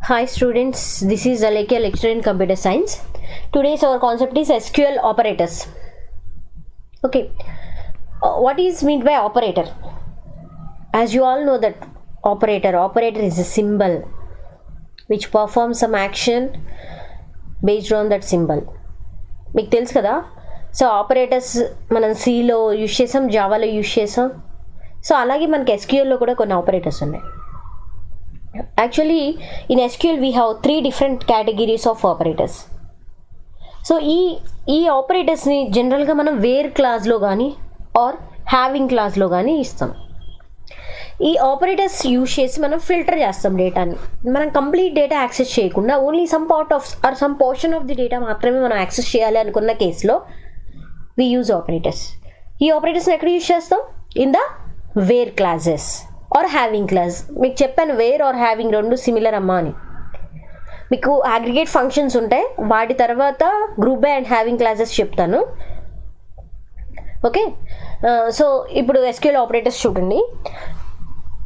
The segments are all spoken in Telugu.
Hi students, this is Alekia, lecturer in computer science. Today's our concept is SQL operators. Okay, what is meant by operator? As you all know that operator is a symbol which performs some action based on that symbol. మీకు తెలుసు కదా. సో ఆపరేటర్స్ మనం సిలో యూజ్ చేసాం, జావాలో యూజ్ చేసాం. సో అలాగే మనకి ఎస్క్యూఎల్లో కూడా కొన్ని ఆపరేటర్స్ ఉన్నాయి. Actually in SQL we have 3 different categories of operators. So ఈ ఆపరేటర్స్ని జనరల్గా మనం వేర్ క్లాస్లో కానీ ఆర్ హ్యావింగ్ క్లాస్లో కానీ ఇస్తాం. ఈ ఆపరేటర్స్ యూజ్ చేసి మనం ఫిల్టర్ చేస్తాం డేటాని. మనం కంప్లీట్ డేటా యాక్సెస్ చేయకుండా only some part of or some portion of the data మాత్రమే మనం యాక్సెస్ చేయాలి అనుకున్న కేసులో వి యూజ్ ఆపరేటర్స్. ఈ ఆపరేటర్స్ని ఎక్కడ యూజ్ చేస్తాం? In the where clauses or having clause. మీకు చెప్పాను వేర్ ఆర్ హ్యావింగ్ రెండు సిమిలర్ అమ్మా అని. మీకు అగ్రిగేట్ ఫంక్షన్స్ ఉంటాయి, వాటి తర్వాత group by and having clauses చెప్తాను. ఓకే, సో ఇప్పుడు ఎస్క్యూఎల్ ఆపరేటర్స్ చూడండి.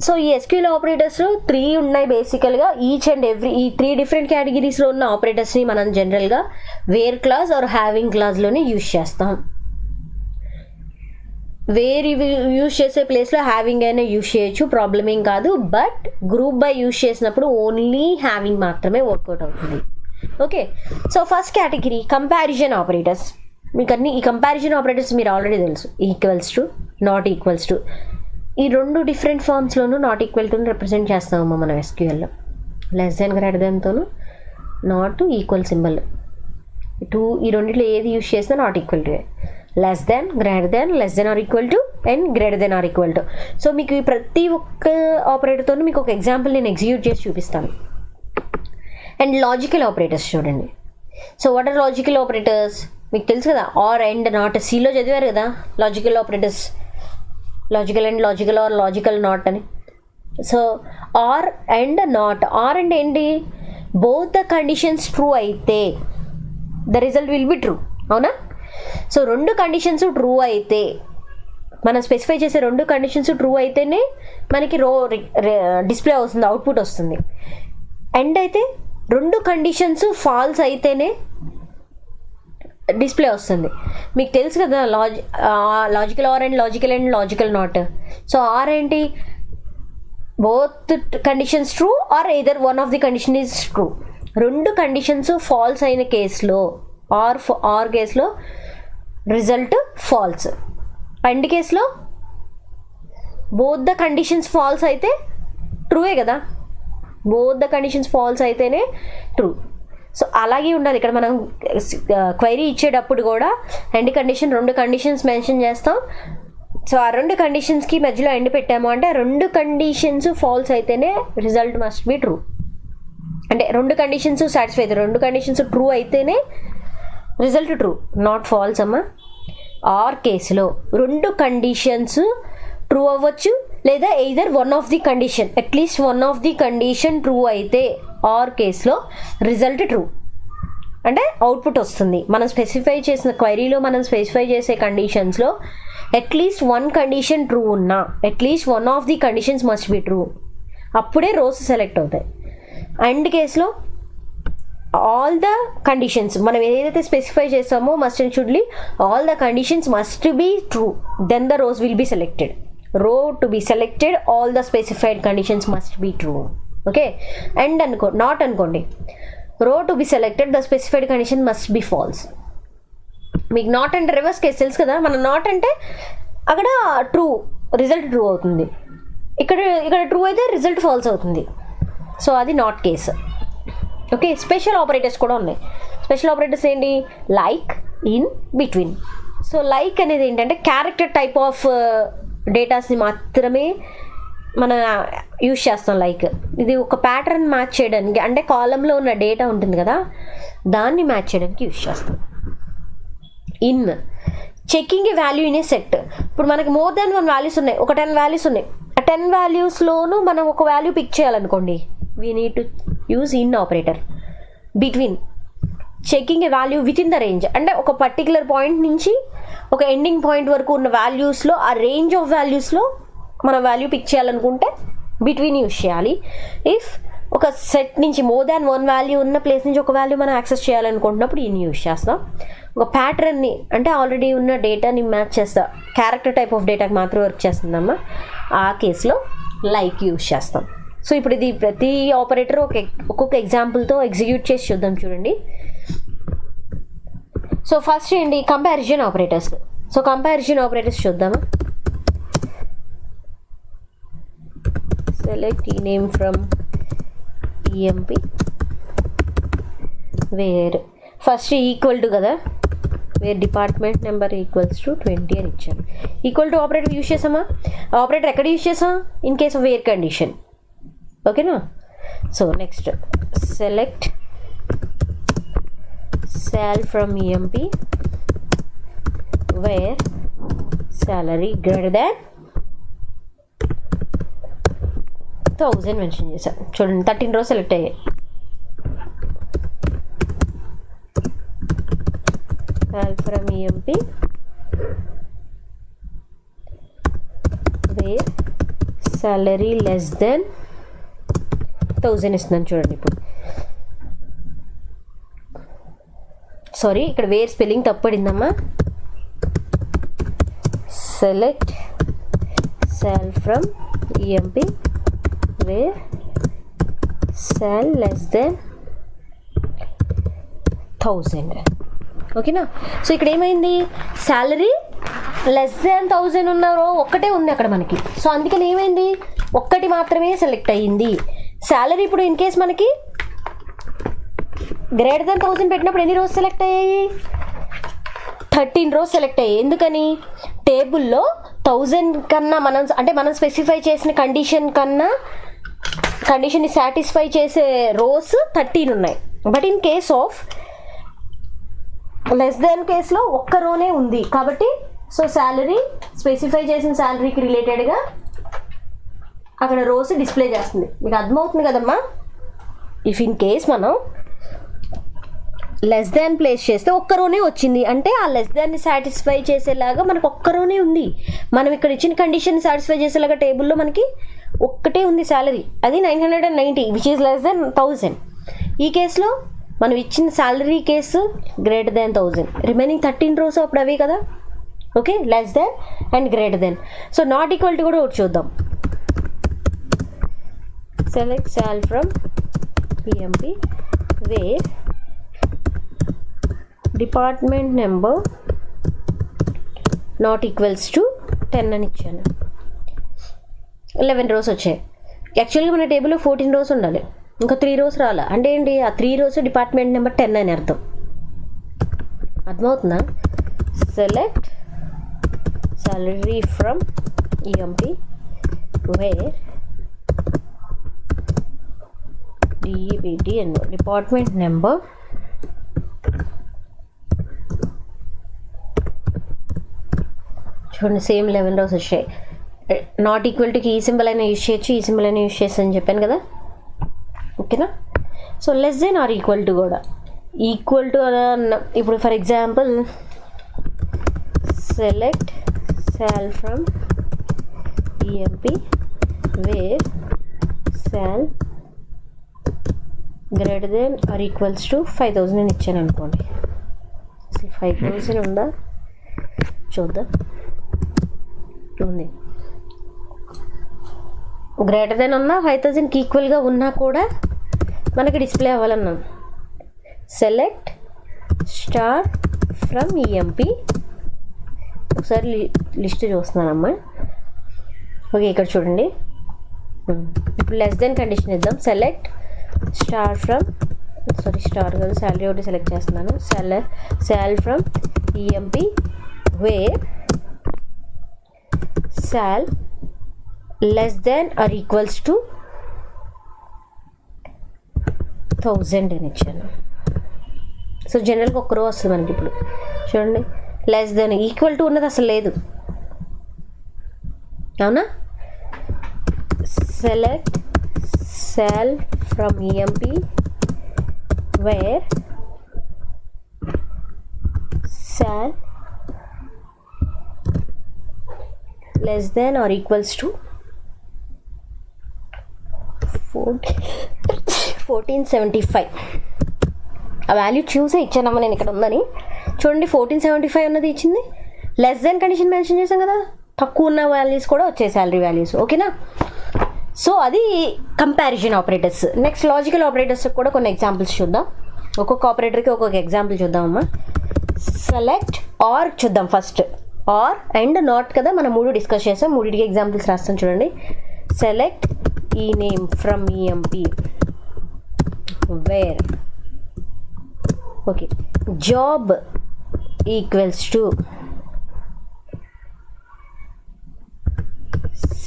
సో ఈ ఎస్క్యూఎల్ ఆపరేటర్స్ 3 ఉన్నాయి బేసికల్గా. ఈచ్ అండ్ ఎవ్రీ ఈ 3 different కేటగిరీస్లో ఉన్న ఆపరేటర్స్ని మనం జనరల్గా వేర్ క్లాస్ ఆర్ హ్యావింగ్ క్లాస్లోనే యూజ్ చేస్తాం. వేర్ యూజ్ చేసే ప్లేస్లో హ్యావింగ్ అయినా యూజ్ చేయొచ్చు, ప్రాబ్లం ఏం కాదు. బట్ గ్రూప్ బై యూజ్ చేసినప్పుడు ఓన్లీ హ్యావింగ్ మాత్రమే వర్కౌట్ అవుతుంది. Okay, so first category comparison operators. మీకు అన్ని ఈ కంపారిజన్ ఆపరేటర్స్ మీరు ఆల్రెడీ తెలుసు. Equals to, not equals to, ఈ 2 different ఫార్మ్స్లోనూ నాట్ ఈక్వల్ టుని రిప్రజెంట్ చేస్తామమ్మా మనం ఎస్క్యూఎల్లో. లెస్ దెన్ గ్రేటర్ దెన్తోను నాట్ ఈక్వల్ సింబల్ ఈ రెండిట్లో ఏది యూజ్ చేసినా not equal to. Less than, greater than, less than or equal to and greater than or equal to. So మీకు ఈ ప్రతి ఒక్క ఆపరేటర్తో మీకు ఒక ఎగ్జాంపుల్ నేను ఎగ్జిక్యూట్ చేసి చూపిస్తాను. అండ్ లాజికల్ ఆపరేటర్స్ చూడండి. So what are logical operators? మీకు తెలుసు కదా, ఆర్ అండ్ నాట్. సిలో చదివారు కదా logical operators, logical and logical or logical not అని. So or and not. Or and ఏంటి? బోత్ ద కండిషన్స్ ట్రూ అయితే the result will be true. అవునా? సో 2 కండిషన్స్ ట్రూ అయితే, మనం స్పెసిఫై చేసే 2 కండిషన్స్ ట్రూ అయితేనే మనకి డిస్ప్లే అవుతుంది, అవుట్పుట్ వస్తుంది. అండ్ అయితే 2 కండిషన్స్ ఫాల్స్ అయితేనే డిస్ప్లే వస్తుంది. మీకు తెలుసు కదా logical or and logical not. So or ఏంటి? Both conditions true or either one of the condition is true. 2 conditions false అయిన కేసులో ఆర్ కేసులో రిజల్ట్ ఫాల్స్. అండ్ కేసులో బోత్ ద కండిషన్స్ ఫాల్స్ అయితే ట్రూయే కదా. బోత్ ద కండిషన్స్ ఫాల్స్ అయితేనే ట్రూ. సో అలాగే ఉండాలి ఇక్కడ. మనం క్వైరీ ఇచ్చేటప్పుడు కూడా ఎండ్ కండిషన్ 2 కండిషన్స్ మెన్షన్ చేస్తాం. సో ఆ 2 కండిషన్స్కి మధ్యలో ఎండ్ పెట్టాము అంటే 2 కండిషన్స్ ఫాల్స్ అయితేనే రిజల్ట్ మస్ట్ బి ట్రూ. అంటే 2 కండిషన్స్ సాటిస్ఫై అయితే, 2 కండిషన్స్ ట్రూ అయితేనే రిజల్ట్ ట్రూ, నాట్ ఫాల్స్ అమ్మా. ఆర్ కేసులో 2 కండిషన్స్ ట్రూ అవ్వచ్చు, లేదా either one of the condition, at least one of the condition true అయితే ఆర్ కేసులో రిజల్ట్ ట్రూ అంటే అవుట్పుట్ వస్తుంది. మనం స్పెసిఫై చేసిన క్వైరీలో మనం స్పెసిఫై చేసే కండిషన్స్లో అట్లీస్ట్ 1 కండిషన్ ట్రూ ఉన్నా, at least one of the conditions must be true, అప్పుడే రోస్ సెలెక్ట్ అవుతాయి. అండ్ కేసులో ఆల్ ద కండిషన్స్ మనం ఏదైతే స్పెసిఫై చేసామో మస్ట్ అండ్ షుడ్లీ all the conditions must be true, then the rows will be selected. Row to be selected, all the specified conditions must be true. Okay, and not అనుకోండి, row to be selected the specified condition must be false. మీకు నాట్ అంటే రివర్స్ కేసు తెలుసు కదా. మనం నాట్ అంటే అక్కడ ట్రూ, రిజల్ట్ ట్రూ అవుతుంది. ఇక్కడ ట్రూ అయితే రిజల్ట్ ఫాల్స్ అవుతుంది. సో అది not case. Okay, special operators కూడా ఉన్నాయి. స్పెషల్ ఆపరేటర్స్ ఏంటి? Like, in, between. So like అనేది ఏంటంటే క్యారెక్టర్ టైప్ ఆఫ్ డేటాస్ని మాత్రమే మనం యూజ్ చేస్తాం. లైక్ ఇది ఒక ప్యాటర్న్ మ్యాచ్ చేయడానికి, అంటే కాలంలో ఉన్న డేటా ఉంటుంది కదా, దాన్ని మ్యాచ్ చేయడానికి యూజ్ చేస్తాం. In checking a value in a set. ఇప్పుడు మనకి మోర్ దాన్ 1 వాల్యూస్ ఉన్నాయి, ఒక 10 వాల్యూస్ ఉన్నాయి. ఆ 10 వాల్యూస్లోనూ మనం ఒక వాల్యూ పిక్ చేయాలనుకోండి, we need to use in operator. Between checking a value within the range, అంటే ఒక పర్టికులర్ పాయింట్ నుంచి ఒక ఎండింగ్ పాయింట్ వరకు ఉన్న వాల్యూస్లో, ఆ రేంజ్ ఆఫ్ వాల్యూస్లో మనం వాల్యూ పిక్ చేయాలనుకుంటే బిట్వీన్ యూజ్ చేయాలి. ఇఫ్ ఒక సెట్ నుంచి మోర్ దాన్ వన్ వాల్యూ ఉన్న ప్లేస్ నుంచి ఒక వాల్యూ మనం యాక్సెస్ చేయాలనుకుంటున్నప్పుడు ఇన్ యూస్ చేస్తాం. ఒక ప్యాటర్న్ని అంటే ఆల్రెడీ ఉన్న డేటాని మ్యాచ్ చేస్తా, క్యారెక్టర్ టైప్ ఆఫ్ డేటాకి మాత్రం వర్క్ చేస్తుందమ్మా, ఆ కేసులో లైక్ యూస్ చేస్తాం. సో ఇప్పుడు ఇది ప్రతి ఆపరేటర్ ఒక్కొక్క ఎగ్జాంపుల్తో ఎగ్జిక్యూట్ చేసి చూద్దాం చూడండి. సో ఫస్ట్ ఏంటి, comparison operators. So comparison operators చూద్దామా. Select E name from EMP where first equal to కదా, where department number equals to 20 అని ఇచ్చాను. ఈక్వల్ టు ఆపరేటర్ యూజ్ చేసామా, ఆపరేటర్ ఎక్కడ యూజ్ చేసాం, in case of where condition. ఓకేనా. So next select sal from EMP where salary greater than 1000 mention చేశాం. చూడండి 13 rows సెలెక్ట్ అయ్యాయి. sal from EMP where salary less than 1000 ఇస్తున్నాను చూడండి. ఇప్పుడు సారీ, ఇక్కడ వేర్ స్పెల్లింగ్ తప్పడిందమ్మా. Select sal from EMP where sal less than 1000. ఓకేనా. సో ఇక్కడ ఏమైంది, శాలరీ లెస్ దాన్ 1000 ఉన్న రో ఒక్కటే ఉంది అక్కడ మనకి. సో అందుకని ఏమైంది, ఒక్కటి మాత్రమే సెలెక్ట్ అయ్యింది. శాలరీ ఇప్పుడు ఇన్ కేస్ మనకి గ్రేటర్ దాన్ 1000 పెట్టినప్పుడు ఎన్ని రోస్ సెలెక్ట్ అయ్యాయి, 13 rows సెలెక్ట్ అయ్యాయి. ఎందుకని, టేబుల్లో 1000 కన్నా మనం స్పెసిఫై చేసిన కండిషన్ని సాటిస్ఫై చేసే రోస్ 13 ఉన్నాయి. But in case of less than కేసులో ఒక్క రోనే ఉంది కాబట్టి సో శాలరీ స్పెసిఫై చేసిన శాలరీకి రిలేటెడ్గా అక్కడ రోస్ డిస్ప్లే చేస్తుంది. మీకు అర్థమవుతుంది కదమ్మా. ఇఫ్ ఇన్ కేస్ మనం లెస్ దాన్ ప్లేస్ చేస్తే ఒక్క రోనే వచ్చింది అంటే ఆ లెస్ దాన్ని సాటిస్ఫై చేసేలాగా మనకు ఒక్క రోనే ఉంది. మనం ఇక్కడ ఇచ్చిన కండిషన్ సాటిస్ఫై చేసేలాగా టేబుల్లో మనకి ఒక్కటే ఉంది శాలరీ, అది 990 విచ్ ఈస్ లెస్ దాన్ 1000. ఈ కేసులో మనం ఇచ్చిన salary case greater than 1000, remaining 13 rows అప్పుడు అవే కదా. Okay, less than and greater than. So not equal to కూడా ఒకటి చూద్దాం. Select sal from EMP where department number not equals to 10 అని ఇచ్చాను. 11 rows వచ్చాయి. యాక్చువల్గా మన టేబుల్లో 14 rows ఉండాలి, ఇంకా 3 rows రాలా. అంటే ఏంటి, ఆ 3 rows డిపార్ట్మెంట్ నెంబర్ 10 అని అర్థం. అర్థమవుతుందా. Select salary from EMP where department number చూడండి సేమ్ 11 rows వచ్చాయి. నాట్ ఈక్వల్ టుకి ఈ సింబల్ అయినా యూజ్ చేయొచ్చు, ఈ సింబల్ అయినా యూజ్ చేయొచ్చు అని చెప్పాను కదా. ఓకేనా. So less than or equal to కూడా ఈక్వల్ టు ఇప్పుడు for example select sal from EMP where sal greater than or equals to 5000 అని ఇచ్చాను అనుకోండి. అసలు 5000 ఉందా చూద్దాం. ఉంది. గ్రేటర్ దెన్ ఉన్నా 5000కి ఈక్వల్గా ఉన్నా కూడా మనకి డిస్ప్లే అవ్వాలన్నాం. Select star from EMP. ఒకసారి లిస్ట్ చూస్తున్నానమ్మా. ఓకే, ఇక్కడ చూడండి. ఇప్పుడు లెస్ దెన్ కండిషన్ ఇద్దాం. సెలెక్ట్ స్టార్ ఫ్రమ్ స్టార్ కాదు, శాలరీ ఒకటి సెలెక్ట్ చేస్తున్నాను. sal from EMP where sal less than or equals to 1000 అని ఇచ్చాను. సో జనరల్గా ఒక్క రో వస్తుంది మనకి. ఇప్పుడు చూడండి, లెస్ దెన్ ఈక్వల్ టు ఉన్నది అసలు లేదు, అవునా. Select sal from EMP where sal less than or equals to 40. 1475 ఆ వాల్యూ చూసే ఇచ్చానమ్మా నేను ఇక్కడ ఉందని. చూడండి 1475 అన్నది ఇచ్చింది. లెస్ దెన్ కండిషన్ మెన్షన్ చేసాం కదా, తక్కువ ఉన్న వాల్యూస్ కూడా వచ్చాయి శాలరీ వాల్యూస్. ఓకేనా? సో అది comparison operators. Next logical operators కూడా కొన్ని ఎగ్జాంపుల్స్ చూద్దాం. ఒక్కొక్క ఆపరేటర్కి ఒక్కొక్క ఎగ్జాంపుల్ చూద్దామమ్మా. సెలెక్ట్ ఆర్ చూద్దాం ఫస్ట్. ఆర్ అండ్ నాట్ కదా మనం 3 డిస్కస్ చేసాం. 3టికి ఎగ్జాంపుల్స్ రాస్తాం చూడండి. Select E name from EMP where okay job equals to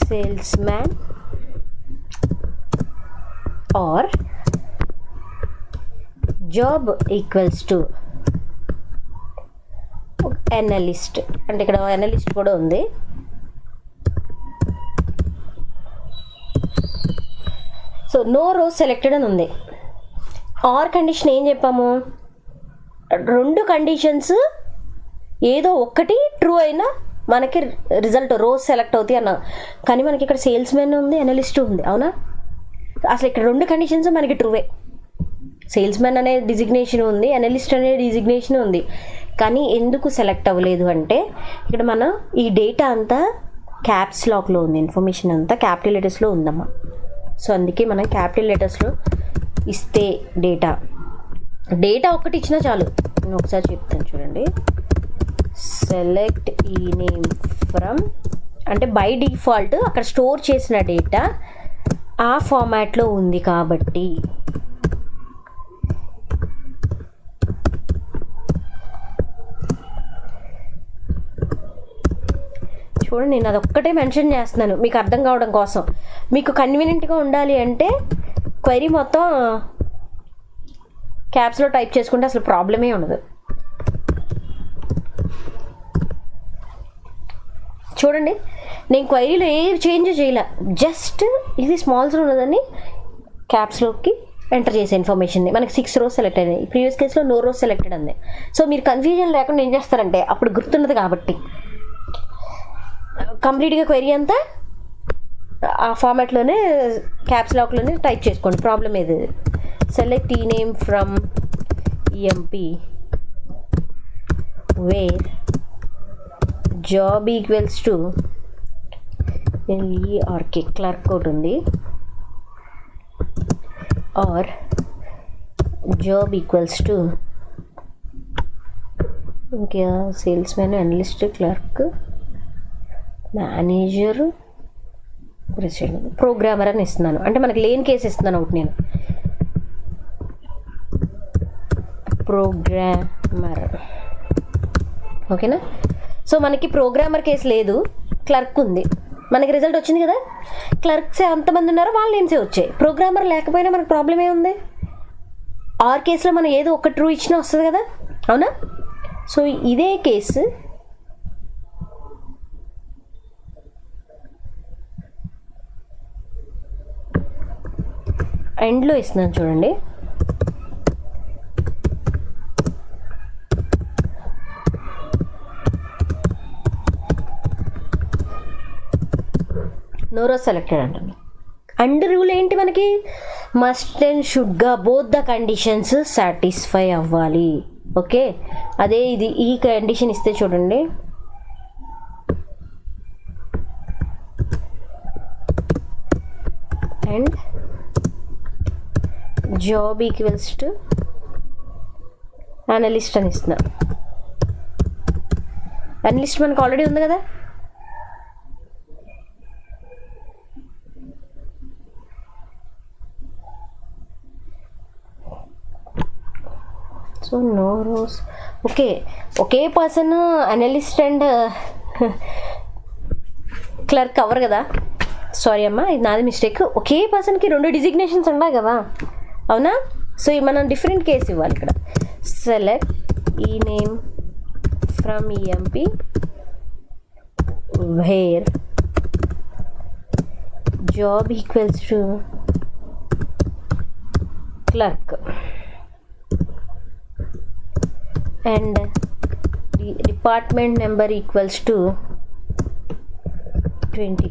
salesman or job equals to analyst. అంటే ఇక్కడ అనలిస్ట్ కూడా ఉంది. సో నో రోస్ సెలెక్టెడ్ అని ఉంది. ఆర్ కండిషన్ ఏం చెప్పాము, 2 కండిషన్స్ ఏదో ఒక్కటి ట్రూ అయినా మనకి రిజల్ట్ రోస్ సెలెక్ట్ అవుతాయి అన్నా. కానీ మనకి ఇక్కడ సేల్స్ మ్యాన్ ఉంది, అనలిస్ట్ ఉంది. అవునా? అసలు ఇక్కడ 2 కండిషన్స్ మనకి ట్రూవే. సేల్స్ మ్యాన్ అనే డిజిగ్నేషన్ ఉంది, అనలిస్ట్ అనే డిజిగ్నేషన్ ఉంది. కానీ ఎందుకు సెలెక్ట్ అవ్వలేదు అంటే ఇక్కడ మనం ఈ డేటా అంతా క్యాప్స్ లాక్లో ఉంది, ఇన్ఫర్మేషన్ అంతా క్యాపిటల్ లెటర్స్లో ఉందమ్మా. సో అందుకే మనం క్యాపిటల్ లెటర్స్లో ఇస్తే డేటా ఒక్కటి ఇచ్చినా చాలు. నేను ఒకసారి చెప్తాను చూడండి. సెలెక్ట్ ఈ నేమ్ ఫ్రమ్ అంటే బై డిఫాల్ట్ అక్కడ స్టోర్ చేసిన డేటా ఆ ఫార్మాట్లో ఉంది కాబట్టి చూడండి, నేను అదొక్కటే మెన్షన్ చేస్తున్నాను మీకు అర్థం కావడం కోసం. మీకు కన్వీనియంట్గా ఉండాలి అంటే క్వైరీ మొత్తం క్యాప్స్లో టైప్ చేసుకుంటే అసలు ప్రాబ్లమే ఉండదు. చూడండి, నేను క్వైరీలో ఏ చేంజ్ చేయలే, జస్ట్ ఇది స్మాల్స్లో ఉన్నదని క్యాప్స్లోకి ఎంటర్ చేసే ఇన్ఫర్మేషన్ని. మనకి 6 రోస్ సెలెక్ట్ అయినాయి. ప్రీవియస్ కేసులో నో రోస్ సెలెక్టెడ్ అంది. సో మీరు కన్ఫ్యూజన్ లేకుండా ఏం చేస్తారంటే అప్పుడు గుర్తున్నది కాబట్టి కంప్లీట్గా క్వైరీ అంతా ఆ ఫార్మాట్లోనే క్యాప్స్ లాక్లోనే టైప్ చేసుకోండి, ప్రాబ్లం ఏది. Select E name from EMP where job equals to L E R K clerk ఒకటి ఉంది, ఆర్ జాబ్ ఈక్వల్స్ టు ఇంకా salesman, analyst, clerk, manager, president, programmer అని ఇస్తున్నాను. అంటే మనకి లేని కేసు ఇస్తున్నాను ఒకటి నేను, ప్రోగ్రామర్. ఓకేనా? సో మనకి ప్రోగ్రామర్ కేసు లేదు, క్లర్క్ ఉంది. మనకి రిజల్ట్ వచ్చింది కదా, క్లర్క్స్ ఎంతమంది ఉన్నారో వాళ్ళ నేమ్సే వచ్చాయి. ప్రోగ్రామర్ లేకపోయినా మనకు ప్రాబ్లం ఏముంది? ఆర్ కేసులో మనం ఏదో ఒక ట్రూ ఇచ్చినా వస్తుంది కదా, అవునా? సో ఇదే కేసు ఎండ్లో ఇస్తున్నాను చూడండి. నోరో సెలెక్టెడ్ అంటుంది. అండ్ రూల్ ఏంటి మనకి? మస్ట్ అండ్ షుడ్గా బోత్ ద కండిషన్స్ సాటిస్ఫై అవ్వాలి. ఓకే, అదే ఇది ఈ కండిషన్ ఇస్తే చూడండి, and job equals to analyst అని ఇస్తున్నా. అనలిస్ట్ మనకు ఆల్రెడీ ఉంది కదా. So no rows. ఓకే, ఒకే పర్సన్ అనలిస్ట్ అండ్ క్లర్క్ అవ్వరు కదా. సారీ అమ్మా, ఇది నాది మిస్టేక్. ఒకే పర్సన్కి 2 డిజిగ్నేషన్స్ ఉన్నాయి కదా, అవునా? సో మనం డిఫరెంట్ కేసు ఇవ్వాలి ఇక్కడ. Select E name from EMP where job equals to clerk and the department number equals to 20.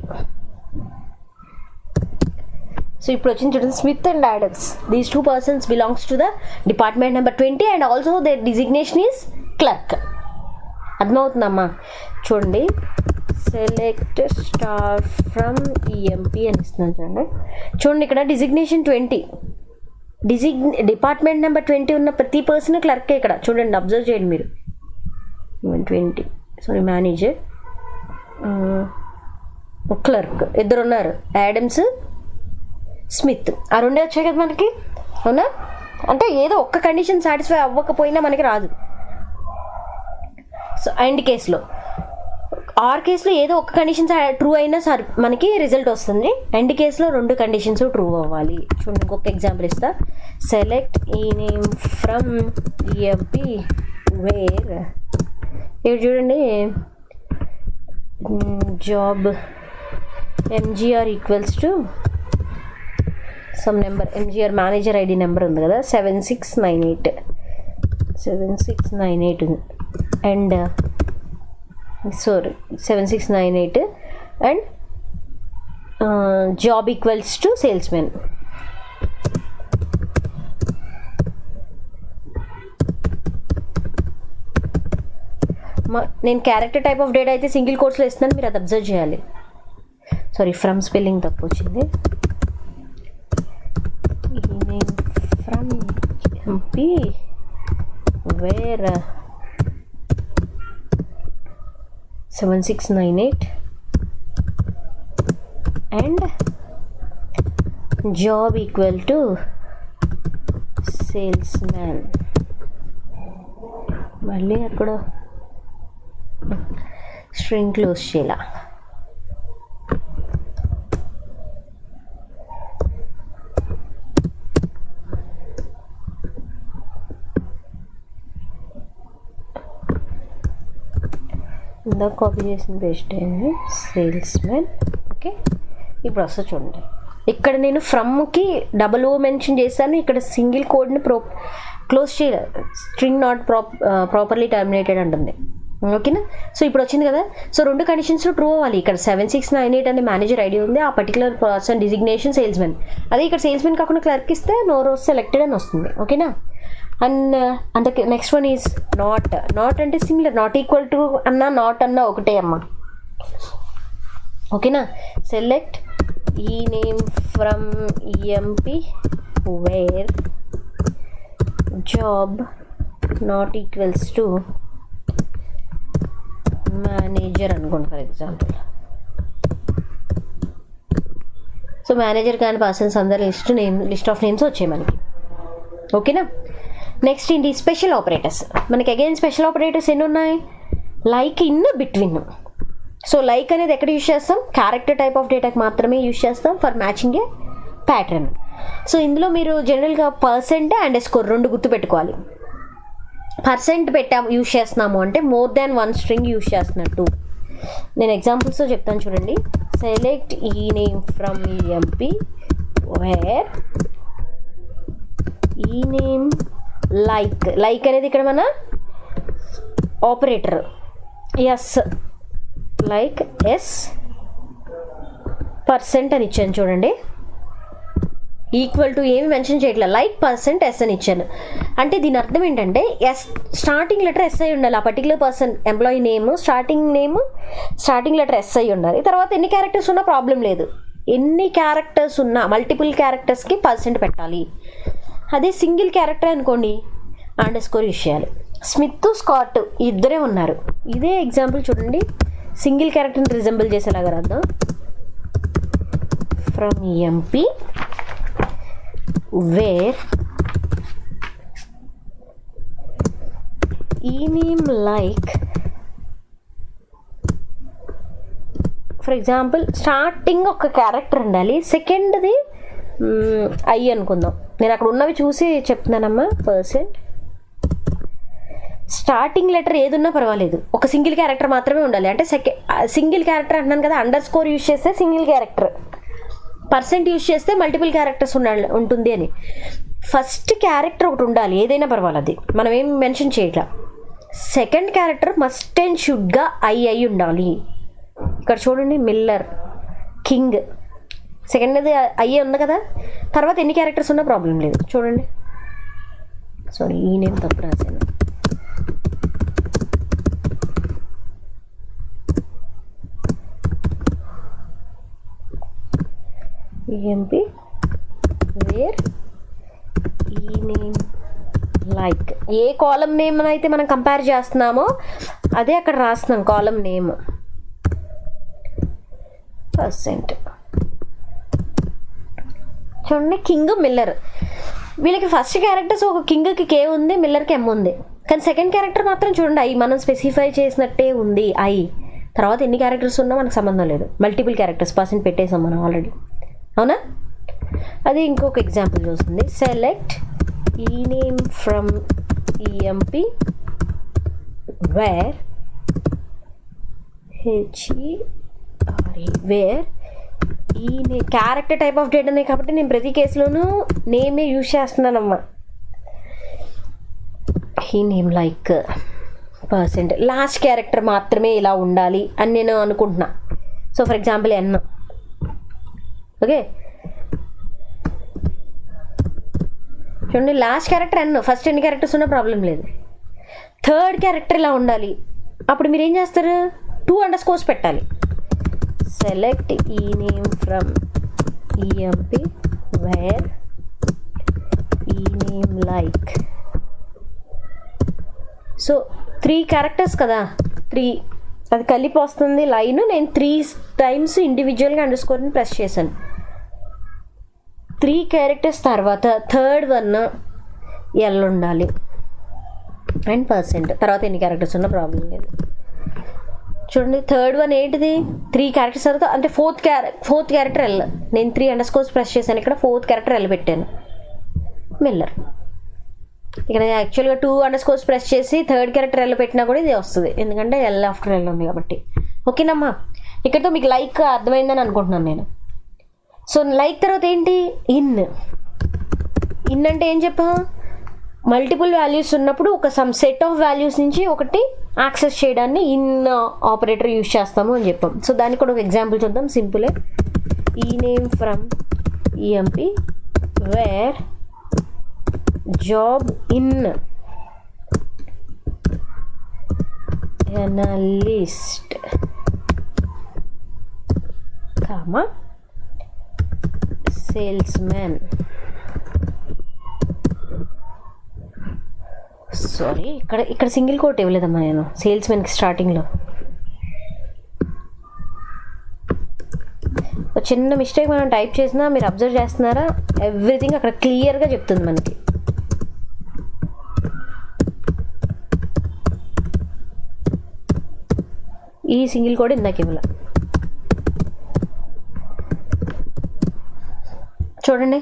So ఇప్పుడు వచ్చింది చూడండి, Smith and Adams. These 2 persons belongs to the department number 20 and also the designation is clerk. అర్థమవుతుందమ్మా? చూడండి, సెలెక్ట్ స్టార్ ఫ్రమ్ ఈఎంపి అని ఇస్తున్నాను చూడండి. చూడండి ఇక్కడ డిజిగ్నేషన్ 20, డిపార్ట్మెంట్ నెంబర్ 20 ఉన్న ప్రతి పర్సన్ క్లర్కే ఇక్కడ. చూడండి, అబ్జర్వ్ చేయండి మీరు. 20 మేనేజర్, క్లర్క్, ఇద్దరు ఉన్నారు, యాడమ్స్, స్మిత్. ఆ రెండే వచ్చాయి కదా మనకి, అవునా? అంటే ఏదో ఒక్క కండిషన్ సాటిస్ఫై అవ్వకపోయినా మనకి రాదు. సో అండ్ కేసులో, ఆర్ కేసులో ఏదో ఒక్క కండిషన్ ట్రూ అయినా సరే మనకి రిజల్ట్ వస్తుంది. అండ్ కేసులో 2 కండిషన్స్ ట్రూ అవ్వాలి. చూడండి, ఇంకొక ఎగ్జాంపుల్ ఇస్తా. Select E name from EMP wear, ఇక్కడ చూడండి, job MGR equals to some number. MGR manager ID number ఉంది కదా, 7698 and 7698 and job equals to salesmen. నేను క్యారెక్టర్ టైప్ ఆఫ్ డేటా అయితే సింగిల్ కోట్స్లో ఇస్తున్నాను, మీరు అది అబ్జర్వ్ చేయాలి. సారీ, ఫ్రమ్ స్పెల్లింగ్ తప్పు వచ్చింది. From EMP where 7698 and job equal to salesman. మళ్ళీ అక్కడ స్ట్రింగ్ క్లోజ్ చేయాల. ఇందాక కాపీ చేసిన పేస్ట్ అయింది, సేల్స్ మ్యాన్. ఓకే, ఇప్పుడు వస్తా చూడండి. ఇక్కడ నేను ఫ్రమ్కి డబల్ ఓ మెన్షన్ చేశాను, ఇక్కడ సింగిల్ కోడ్ని క్లోజ్ చేయాలి. స్ట్రింగ్ నాట్ ప్రాపర్లీ టర్మినేటెడ్ అంటుంది. ఓకేనా? సో ఇప్పుడు వచ్చింది కదా. సో 2 కండిషన్స్లో ట్రూ అవ్వాలి. ఇక్కడ 7698 అనే మేనేజర్ ఐడి ఉంది, ఆ పర్టికులర్ పర్సన్ డిజిగ్నేషన్ సేల్స్మెన్. అదే ఇక్కడ సేల్స్మెన్ కాకుండా క్లర్క్ ఇస్తే నో రోస్ సెలెక్టెడ్ అని వస్తుంది. ఓకేనా? And next one is not అంటే సిమిలర్, నాట్ ఈక్వల్ టు అన్నా నాట్ అన్నా ఒకటే అమ్మ. ఓకేనా? Select E name from EMP where job not equals to manager అనుకోండి ఫర్ ఎగ్జాంపుల్. సో మేనేజర్ కానీ పర్సన్స్ అందరు లిస్ట్ ఆఫ్ నేమ్స్ వచ్చాయి మనకి. ఓకేనా? నెక్స్ట్ ఏంటి? Special operators. మనకి అగైన్ స్పెషల్ ఆపరేటర్స్ ఎన్ని ఉన్నాయి? Like, in, between. So like అనేది ఎక్కడ యూజ్ చేస్తాం? క్యారెక్టర్ టైప్ ఆఫ్ డేటాకి మాత్రమే యూజ్ చేస్తాం for matching A pattern. So ఇందులో మీరు జనరల్గా పర్సెంట్ అండ్ స్కోర్ 2 గుర్తుపెట్టుకోవాలి. పర్సెంట్ యూజ్ చేస్తున్నాము అంటే మోర్ దాన్ 1 స్ట్రింగ్ యూజ్ చేస్తున్నట్టు. నేను ఎగ్జాంపుల్స్తో చెప్తాను చూడండి. Select E name from EMP where E name like అనేది ఇక్కడ మన operator. S like S percent అని ఇచ్చాను చూడండి. ఈక్వల్ టు ఏమి మెన్షన్ చేయట్లేదు, లైక్ పర్సెంట్ ఎస్ అని ఇచ్చాను. అంటే దీని అర్థం ఏంటంటే ఎస్ స్టార్టింగ్ లెటర్ ఎస్ అయి ఉండాలి. ఆ particular person employee name starting letter S అయి ఉండాలి. తర్వాత ఎన్ని క్యారెక్టర్స్ ఉన్నా ప్రాబ్లం లేదు. ఎన్ని క్యారెక్టర్స్ ఉన్నా మల్టిపుల్ క్యారెక్టర్స్కి పర్సెంట్ పెట్టాలి. అదే సింగిల్ క్యారెక్టర్ అనుకోండి అండ్ స్కోర్ యూజ్ చేయాలి. స్మిత్, స్కాట్ ఇద్దరే ఉన్నారు. ఇదే ఎగ్జాంపుల్ చూడండి, సింగిల్ క్యారెక్టర్ని రిజెంబుల్ చేసేలాగా రాద్దాం. From EMP wear E name like for example starting ఒక క్యారెక్టర్ ఉండాలి, సెకండ్ది ఐ అనుకుందాం. నేను అక్కడ ఉన్నవి చూసి చెప్తున్నానమ్మా. పర్సెంట్ స్టార్టింగ్ లెటర్ ఏది ఉన్నా పర్వాలేదు, ఒక సింగిల్ క్యారెక్టర్ మాత్రమే ఉండాలి. అంటే సింగిల్ క్యారెక్టర్ అంటున్నాను కదా, అండర్ స్కోర్ యూజ్ చేస్తే సింగిల్ క్యారెక్టర్, పర్సెంట్ యూజ్ చేస్తే మల్టిపుల్ క్యారెక్టర్స్ ఉంటుంది అని. ఫస్ట్ క్యారెక్టర్ ఒకటి ఉండాలి, ఏదైనా పర్వాలేదు, మనం ఏం మెన్షన్ చేయట్లా. సెకండ్ క్యారెక్టర్ మస్ట్ అండ్ షుడ్గా ఐ ఉండాలి. ఇక్కడ చూడండి, మిల్లర్, కింగ్ సెకండ్ అది అయ్యే ఉంది కదా, తర్వాత ఎన్ని క్యారెక్టర్స్ ఉన్నా ప్రాబ్లం లేదు. చూడండి, సారీ ఈ నేమ్ తప్పు రాశాను. EMP where E name like, A column name అయితే మనం కంపేర్ చేస్తున్నామో అదే అక్కడ రాస్తున్నాం కాలం నేమ్. పర్సెంట్ చూడండి, కింగ్ మిల్లర్, వీళ్ళకి ఫస్ట్ క్యారెక్టర్స్ ఒక కింగ్కి కే ఉంది, మిల్లర్కి ఎమ్ ఉంది, కానీ సెకండ్ క్యారెక్టర్ మాత్రం చూడండి ఐ మనం స్పెసిఫై చేసినట్టే ఉంది ఐ. తర్వాత ఎన్ని క్యారెక్టర్స్ ఉన్నా మనకు సంబంధం లేదు, మల్టిపుల్ క్యారెక్టర్స్ పర్సెంట్ పెట్టేసాం మనం ఆల్రెడీ, అవునా? అది ఇంకొక ఎగ్జాంపుల్ చూస్తుంది. Select E name from EMP where where E name character type of data ఉన్నాయి కాబట్టి నేను ప్రతి కేసులోనూ నేమే యూజ్ చేస్తున్నానమ్మా. E name like percent, last character మాత్రమే ఇలా ఉండాలి అని నేను అనుకుంటున్నా. So for example N, okay చూడండి లాస్ట్ క్యారెక్టర్ ఎన్, ఫస్ట్ ఎన్ని క్యారెక్టర్స్ ఉన్నా ప్రాబ్లం లేదు. థర్డ్ క్యారెక్టర్ ఇలా ఉండాలి, అప్పుడు మీరు ఏం చేస్తారు, 2 పెట్టాలి. Select E name from EMP where E name like. So 3 characters కదా, 3 అది కలిపి వస్తుంది లైన్. నేను 3 టైమ్స్ ఇండివిజువల్గా అండర్స్కోర్ని ప్రెస్ చేశాను. 3 క్యారెక్టర్స్ తర్వాత థర్డ్ వన్ ఎల్ ఉండాలి అండ్ పర్సెంట్, తర్వాత ఎన్ని క్యారెక్టర్స్ ఉన్నా ప్రాబ్లం లేదు. చూడండి థర్డ్ వన్ ఏంటిది, 3 క్యారెక్టర్స్ తర్వాత అంటే ఫోర్త్ క్యారెక్టర్ ఎల్, నేను 3 అండర్స్కోర్స్ ప్రెస్ చేశాను, ఇక్కడ 4th క్యారెక్టర్ ఎల్ పెట్టాను, మిల్లర్. ఇక్కడ యాక్చువల్గా 2 అండర్స్కోర్స్ ప్రెస్ చేసి థర్డ్ క్యారెక్టర్ ఎల్ పెట్టినా కూడా ఇది వస్తుంది, ఎందుకంటే ఎల్ ఆఫ్టర్ ఎల్ ఉంది కాబట్టి. ఓకేనమ్మా, ఇక్కడతో మీకు లైక్ అర్థమైందని అనుకుంటున్నాను నేను. సో లైక్ తర్వాత ఏంటి, ఇన్. ఇన్ అంటే ఏం చెప్పా, మల్టిపుల్ వాల్యూస్ ఉన్నప్పుడు ఒక సమ్ సెట్ ఆఫ్ వాల్యూస్ నుంచి ఒకటి యాక్సెస్ చేయడాన్ని ఇన్ ఆపరేటర్ యూజ్ చేస్తాము అని చెప్పాం. సో దానికి కూడా ఒక ఎగ్జాంపుల్ చూద్దాం, సింపులే. E name from EMP where job in analyst comma salesmen. Sorry ఇక్కడ సింగిల్ కోట్ ఇవ్వలేదమ్మా నేను సేల్స్మెన్కి స్టార్టింగ్లో. చిన్న మిస్టేక్ మనం టైప్ చేసినా మీరు అబ్జర్వ్ చేస్తున్నారా, ఎవ్రీథింగ్ అక్కడ క్లియర్గా చెప్తుంది మనకి. ఈ సింగిల్ కోడ్ ఇందాక ఇవ్వాల. చూడండి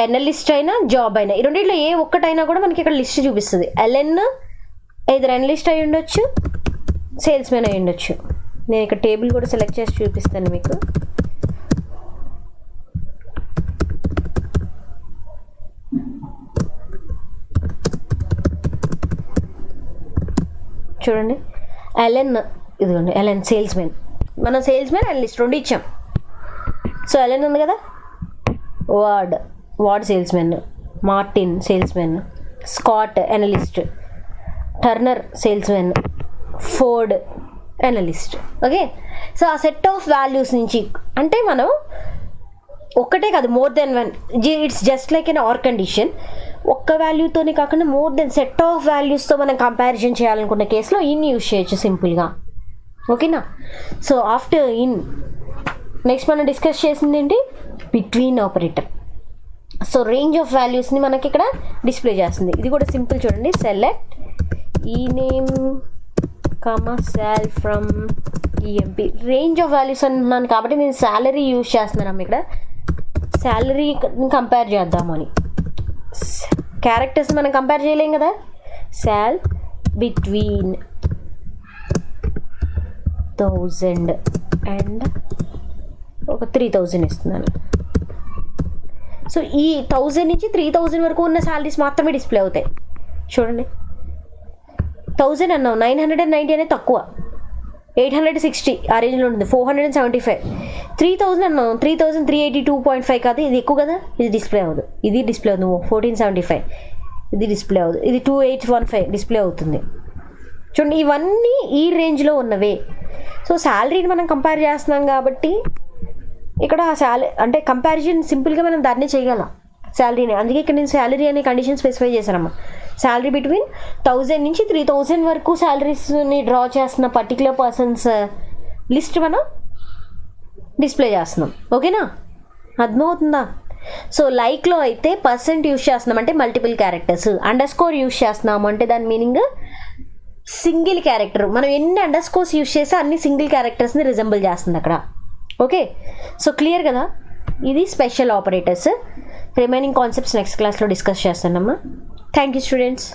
ఎనలిస్ట్ అయినా జాబ్ అయినా ఈ రెండిట్లో ఏ ఒక్కటైనా కూడా మనకి ఇక్కడ లిస్ట్ చూపిస్తుంది. ఎల్ఎన్ ఐదర్ ఎనలిస్ట్ అయి ఉండొచ్చు, సేల్స్మెన్ అయి ఉండొచ్చు. నేను ఇక్కడ టేబుల్ కూడా సెలెక్ట్ చేసి చూపిస్తాను మీకు. చూడండి ఎల్ఎన్, ఇదిగోండి ఎల్ఎన్ సేల్స్మెన్. మనం సేల్స్మెన్ అనలిస్ట్ రెండు ఇచ్చాం. సో ఎల్ఎన్ ఉంది కదా, Ward salesmen, Martin salesmen, Scott analyst, Turner salesmen, Ford analyst. Okay, so ఆ సెట్ ఆఫ్ వాల్యూస్ నుంచి అంటే మనం ఒక్కటే కాదు, more than one, it's just like an or condition. ఒక్క వాల్యూతోనే కాకుండా మోర్ దెన్ సెట్ ఆఫ్ వాల్యూస్తో మనం కంపారిజన్ చేయాలనుకున్న కేసులో ఇన్ యూజ్ చేయొచ్చు సింపుల్గా. ఓకేనా, సో ఆఫ్టర్ ఇన్ నెక్స్ట్ మనం డిస్కస్ చేసింది ఏంటి, between operator. So range of వాల్యూస్ని మనకి ఇక్కడ డిస్ప్లే చేస్తుంది. ఇది కూడా సింపుల్ చూడండి, సెలెక్ట్ ఈ నేమ్ కామా సాల్ from EMP. Range of values అంటున్నాను కాబట్టి నేను శాలరీ యూజ్ చేస్తున్నాను. ఇక్కడ శాలరీ కంపేర్ చేద్దామని, క్యారెక్టర్స్ మనం కంపేర్ చేయలేం కదా. సాల్ బిట్వీన్ 1000 అండ్ ఒక 3000 ఇస్తున్నాను. సో ఈ 1000 నుంచి 3000 వరకు ఉన్న శాలరీస్ మాత్రమే డిస్ప్లే అవుతాయి. చూడండి 1000 అన్నావు, 990 అనేది తక్కువ, 860 ఆ రేంజ్లో ఉంటుంది. 475, 3000 అన్నాం, 3382.5 కాదు, ఇది ఎక్కువ కదా, ఇది డిస్ప్లే అవ్వదు, ఇది డిస్ప్లే అవుతుంది. 1475 ఇది డిస్ప్లే అవ్వదు, ఇది 2815 డిస్ప్లే అవుతుంది. చూడండి, ఇవన్నీ ఈ రేంజ్లో ఉన్నవే. సో శాలరీని మనం కంపేర్ చేస్తున్నాం కాబట్టి ఇక్కడ అంటే కంపారిజన్ సింపుల్గా మనం దాన్నే చేయగలం శాలరీని. అందుకే ఇక్కడ నేను శాలరీ అనే కండిషన్ స్పెసిఫై చేశానమ్మా. శాలరీ బిట్వీన్ 1000 నుంచి 3000 వరకు శాలరీస్ని డ్రా చేస్తున్న పర్టికులర్ పర్సన్స్ లిస్ట్ మనం డిస్ప్లే చేస్తున్నాం. ఓకేనా, అర్థమవుతుందా? సో లైక్లో అయితే పర్సెంట్ యూస్ చేస్తున్నాం అంటే మల్టిపుల్ క్యారెక్టర్స్, అండర్స్కోర్ యూస్ చేస్తున్నాము అంటే దాని మీనింగ్ సింగిల్ క్యారెక్టర్. మనం ఎన్ని అండర్స్కోర్స్ యూస్ చేస్తే అన్ని సింగిల్ క్యారెక్టర్స్ని రిజంబుల్ చేస్తుంది అక్కడ. ఓకే, సో క్లియర్ కదా, ఇది special operators. Remaining concepts next క్లాస్లో డిస్కస్ చేస్తానమ్మా. Thank you students.